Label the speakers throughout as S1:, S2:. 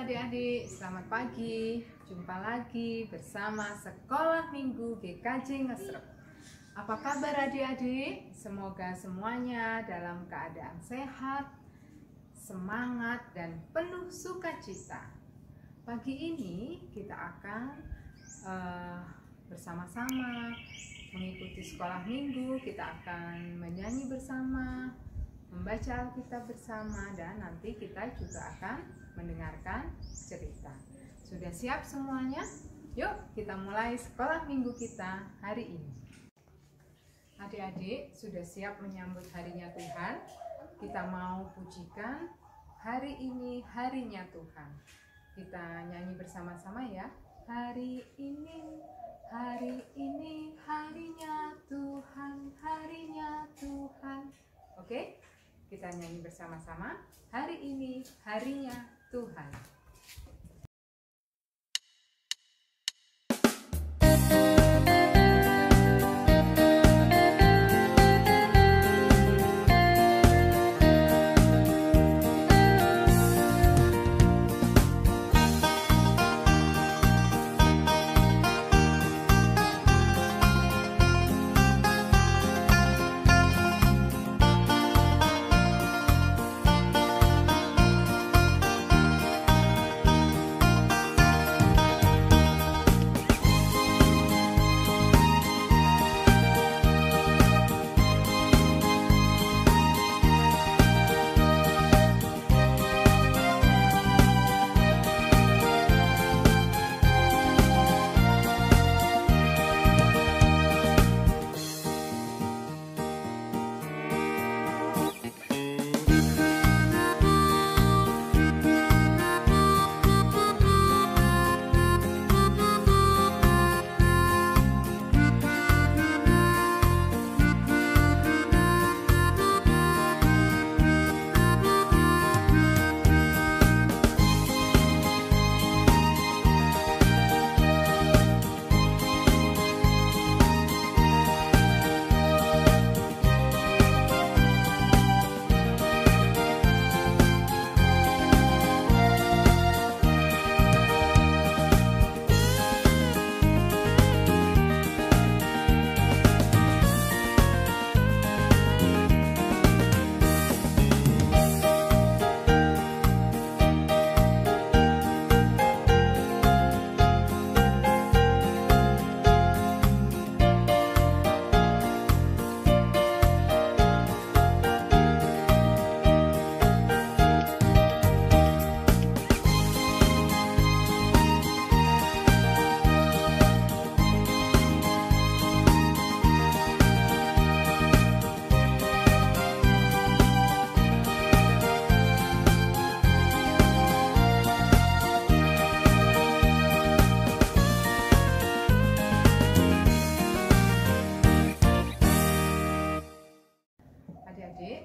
S1: Adik-adik, selamat pagi. Jumpa lagi bersama Sekolah Minggu GKJ Ngesrep. Apa kabar adik-adik? Semoga semuanya dalam keadaan sehat, semangat, dan penuh sukacita. Pagi ini kita akan bersama-sama mengikuti sekolah minggu. Kita akan menyanyi bersama, membaca Alkitab bersama, dan nanti kita juga akan mendengarkan cerita. Sudah siap semuanya? Yuk kita mulai sekolah minggu kita hari ini. Adik-adik sudah siap menyambut harinya Tuhan? Kita mau pujikan hari ini harinya Tuhan. Kita nyanyi bersama-sama ya. Hari ini harinya Tuhan, harinya Tuhan. Oke? Kita nyanyi bersama-sama. Hari ini harinya Tuhan.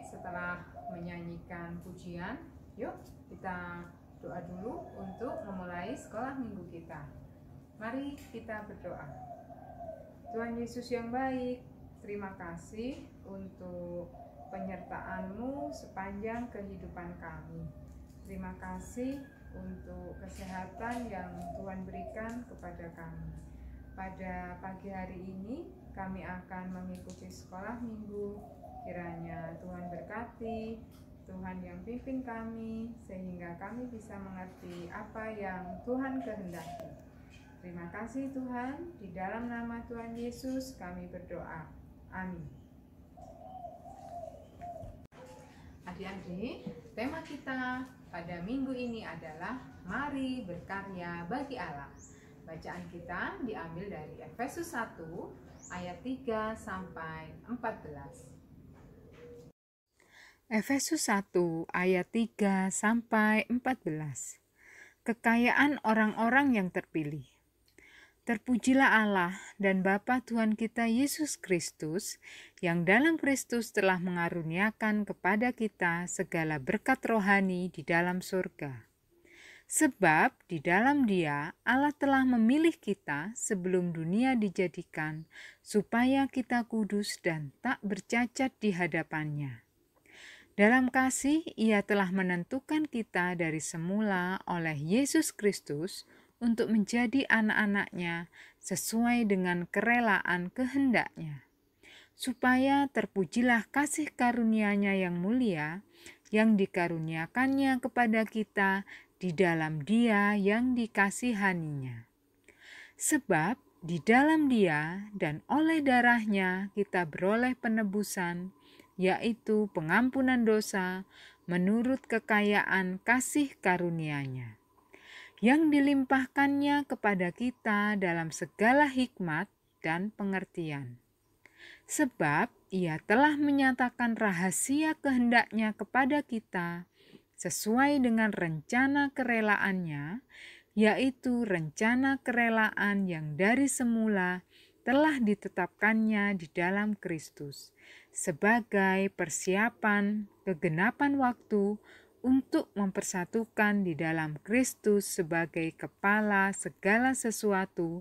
S1: Setelah menyanyikan pujian, yuk kita doa dulu untuk memulai sekolah minggu kita. Mari kita berdoa. Tuhan Yesus yang baik, terima kasih untuk penyertaan-Mu sepanjang kehidupan kami. Terima kasih untuk kesehatan yang Tuhan berikan kepada kami. Pada pagi hari ini kami akan mengikuti sekolah minggu. Kiranya Tuhan berkati, Tuhan yang pimpin kami, sehingga kami bisa mengerti apa yang Tuhan kehendaki. Terima kasih Tuhan, di dalam nama Tuhan Yesus kami berdoa. Amin. Adik-adik, tema kita pada minggu ini adalah Mari berkarya bagi Allah. Bacaan kita diambil dari Efesus 1 ayat 3 sampai 14.
S2: Efesus 1 ayat 3 sampai 14. Kekayaan orang-orang yang terpilih. Terpujilah Allah dan Bapa Tuhan kita Yesus Kristus, yang dalam Kristus telah mengaruniakan kepada kita segala berkat rohani di dalam surga. Sebab di dalam Dia Allah telah memilih kita sebelum dunia dijadikan, supaya kita kudus dan tak bercacat di hadapan-Nya. Dalam kasih Ia telah menentukan kita dari semula oleh Yesus Kristus untuk menjadi anak-anak-Nya sesuai dengan kerelaan kehendak-Nya, supaya terpujilah kasih karunia-Nya yang mulia, yang dikaruniakannya kepada kita di dalam Dia yang dikasihaninya. Sebab di dalam Dia dan oleh darah-Nya kita beroleh penebusan, yaitu pengampunan dosa menurut kekayaan kasih karunia-Nya, yang dilimpahkannya kepada kita dalam segala hikmat dan pengertian. Sebab Ia telah menyatakan rahasia kehendak-Nya kepada kita sesuai dengan rencana kerelaan-Nya, yaitu rencana kerelaan yang dari semula telah ditetapkannya di dalam Kristus, sebagai persiapan kegenapan waktu untuk mempersatukan di dalam Kristus sebagai kepala segala sesuatu,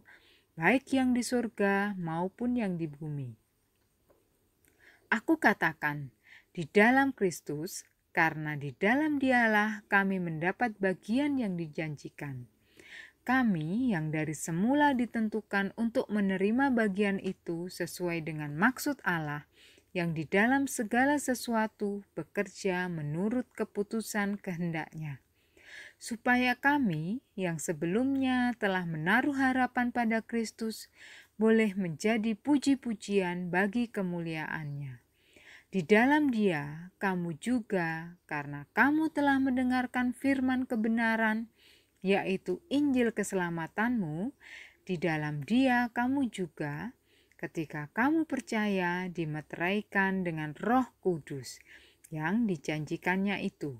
S2: baik yang di surga maupun yang di bumi. Aku katakan, di dalam Kristus, karena di dalam Dialah kami mendapat bagian yang dijanjikan. Kami yang dari semula ditentukan untuk menerima bagian itu sesuai dengan maksud Allah, yang di dalam segala sesuatu bekerja menurut keputusan kehendak-Nya, supaya kami yang sebelumnya telah menaruh harapan pada Kristus boleh menjadi puji-pujian bagi kemuliaan-Nya. Di dalam Dia kamu juga, karena kamu telah mendengarkan firman kebenaran, yaitu Injil keselamatanmu, di dalam Dia kamu juga, ketika kamu percaya, dimeteraikan dengan Roh Kudus yang dijanjikannya itu.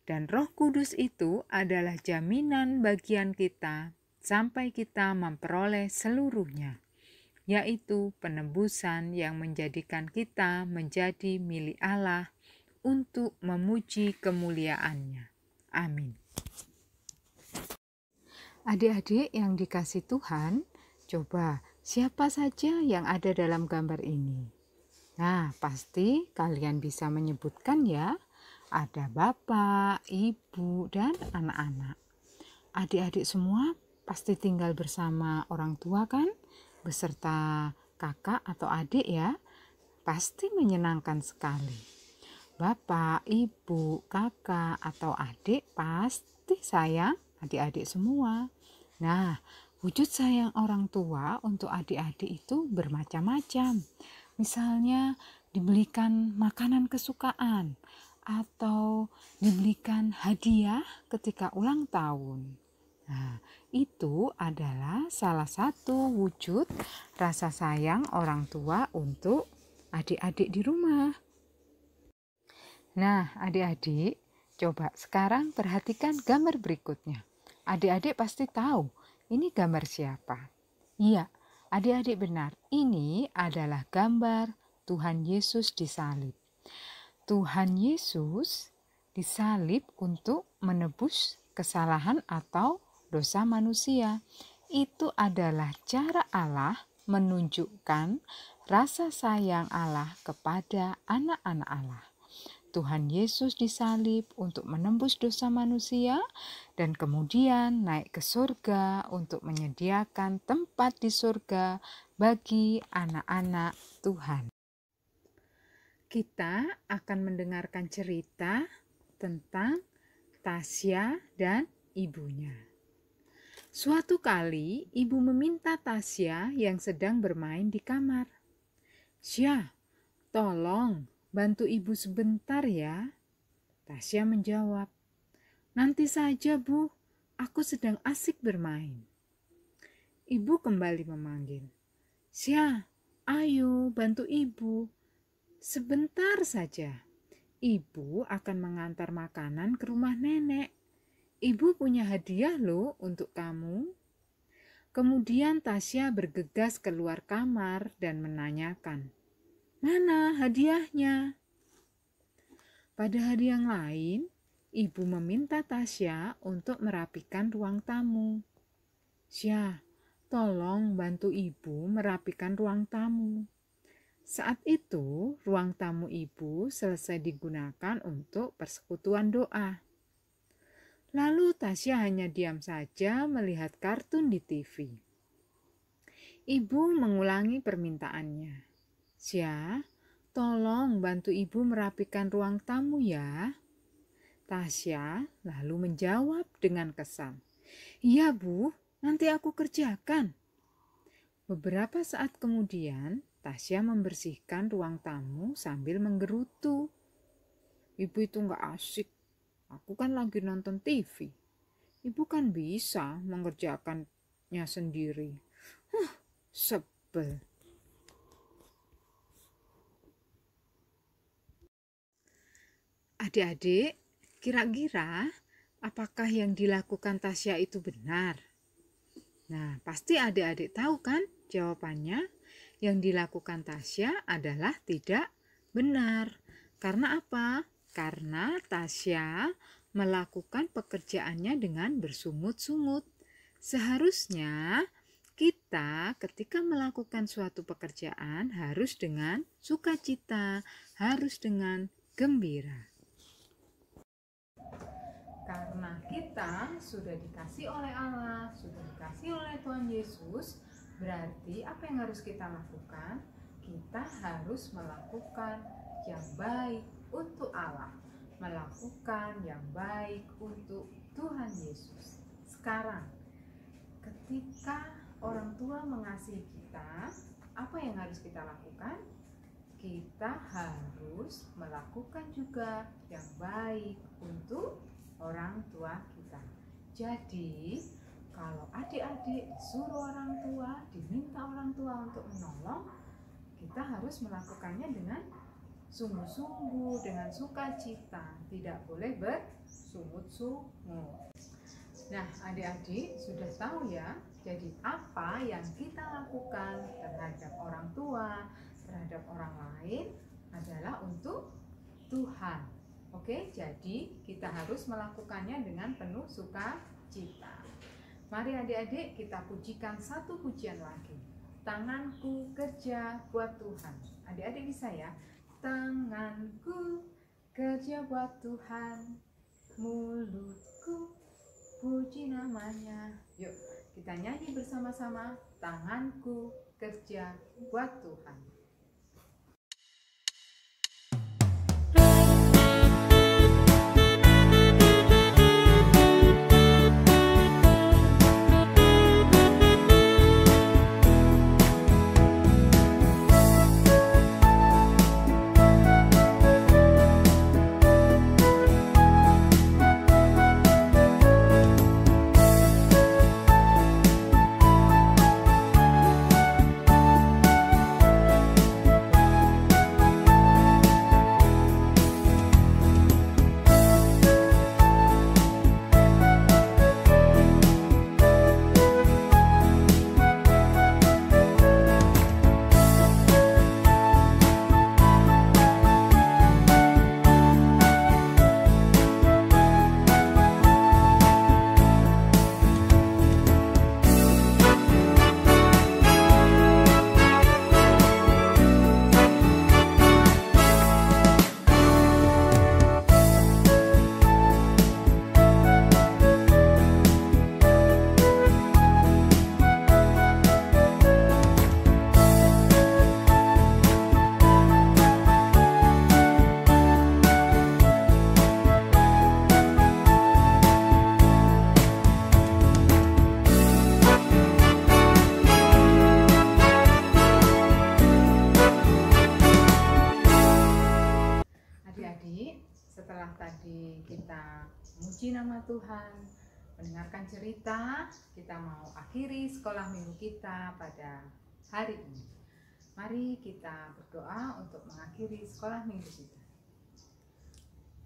S2: Dan Roh Kudus itu adalah jaminan bagian kita sampai kita memperoleh seluruhnya, yaitu penebusan yang menjadikan kita menjadi milik Allah untuk memuji kemuliaan-Nya. Amin. Adik-adik yang dikasih Tuhan, coba siapa saja yang ada dalam gambar ini? Nah, pasti kalian bisa menyebutkan ya. Ada bapak, ibu, dan anak-anak. Adik-adik semua pasti tinggal bersama orang tua kan? Beserta kakak atau adik ya. Pasti menyenangkan sekali. Bapak, ibu, kakak, atau adik pasti sayang adik-adik semua. Nah, wujud sayang orang tua untuk adik-adik itu bermacam-macam. Misalnya dibelikan makanan kesukaan atau dibelikan hadiah ketika ulang tahun. Nah, itu adalah salah satu wujud rasa sayang orang tua untuk adik-adik di rumah. Nah, adik-adik, coba sekarang perhatikan gambar berikutnya. Adik-adik pasti tahu, ini gambar siapa? Iya, adik-adik benar, ini adalah gambar Tuhan Yesus disalib. Tuhan Yesus disalib untuk menebus kesalahan atau dosa manusia. Itu adalah cara Allah menunjukkan rasa sayang Allah kepada anak-anak Allah. Tuhan Yesus disalib untuk menembus dosa manusia dan kemudian naik ke surga untuk menyediakan tempat di surga bagi anak-anak Tuhan. Kita akan mendengarkan cerita tentang Tasya dan ibunya. Suatu kali ibu meminta Tasya yang sedang bermain di kamar. "Sya, tolong bantu ibu sebentar ya." Tasya menjawab, "Nanti saja Bu, aku sedang asik bermain." Ibu kembali memanggil, "Sya, ayo bantu ibu. Sebentar saja. Ibu akan mengantar makanan ke rumah nenek. Ibu punya hadiah loh untuk kamu." Kemudian Tasya bergegas keluar kamar dan menanyakan, "Mana hadiahnya?" Pada hari yang lain, ibu meminta Tasya untuk merapikan ruang tamu. "Sya, tolong bantu ibu merapikan ruang tamu." Saat itu, ruang tamu ibu selesai digunakan untuk persekutuan doa. Lalu Tasya hanya diam saja melihat kartun di TV. Ibu mengulangi permintaannya. "Sya, tolong bantu ibu merapikan ruang tamu ya." Tasya lalu menjawab dengan kesal, "Iya Bu, nanti aku kerjakan." Beberapa saat kemudian, Tasya membersihkan ruang tamu sambil menggerutu. "Ibu itu gak asik. Aku kan lagi nonton TV. Ibu kan bisa mengerjakannya sendiri. Sebel." Adik-adik, kira-kira apakah yang dilakukan Tasya itu benar? Nah, pasti adik-adik tahu kan jawabannya? Yang dilakukan Tasya adalah tidak benar. Karena apa? Karena Tasya melakukan pekerjaannya dengan bersungut-sungut. Seharusnya kita ketika melakukan suatu pekerjaan harus dengan sukacita, harus dengan gembira.
S1: Karena kita sudah dikasih oleh Allah, sudah dikasih oleh Tuhan Yesus, berarti apa yang harus kita lakukan? Kita harus melakukan yang baik untuk Allah, melakukan yang baik untuk Tuhan Yesus. Sekarang, ketika orang tua mengasihi kita, apa yang harus kita lakukan? Kita harus melakukan juga yang baik untuk orang tua kita. Jadi, kalau adik-adik disuruh orang tua, diminta orang tua untuk menolong, kita harus melakukannya dengan sungguh-sungguh, dengan sukacita, tidak boleh bersungut-sungut. Nah, adik-adik sudah tahu ya, jadi apa yang kita lakukan terhadap orang tua, terhadap orang lain adalah untuk Tuhan. Oke, jadi kita harus melakukannya dengan penuh sukacita. Mari adik-adik kita pujikan satu pujian lagi. Tanganku kerja buat Tuhan. Adik-adik bisa ya? Tanganku kerja buat Tuhan, mulutku puji namanya. Yuk, kita nyanyi bersama-sama. Tanganku kerja buat Tuhan. Setelah tadi kita memuji nama Tuhan, mendengarkan cerita, kita mau akhiri sekolah minggu kita pada hari ini. Mari kita berdoa untuk mengakhiri sekolah minggu kita.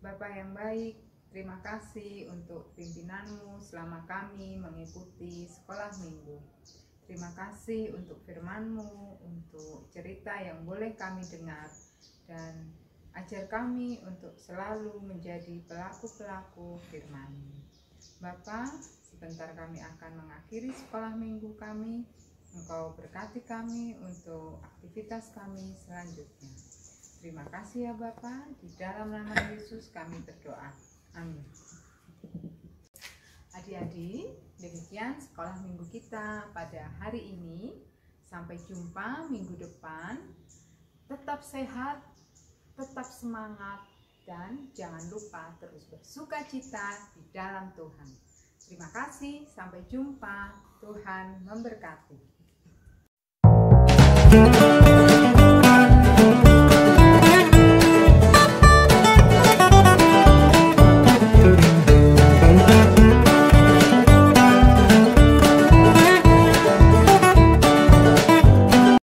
S1: Bapa yang baik, terima kasih untuk pimpinanmu selama kami mengikuti sekolah minggu. Terima kasih untuk firman-Mu, untuk cerita yang boleh kami dengar, dan ajar kami untuk selalu menjadi pelaku-pelaku firman-Mu. Bapa, sebentar kami akan mengakhiri sekolah minggu kami. Engkau berkati kami untuk aktivitas kami selanjutnya. Terima kasih ya Bapa, di dalam nama Yesus kami berdoa. Amin. Adik-adik, demikian sekolah minggu kita pada hari ini. Sampai jumpa minggu depan. Tetap sehat, tetap semangat, dan jangan lupa terus bersukacita di dalam Tuhan. Terima kasih, sampai jumpa. Tuhan memberkati.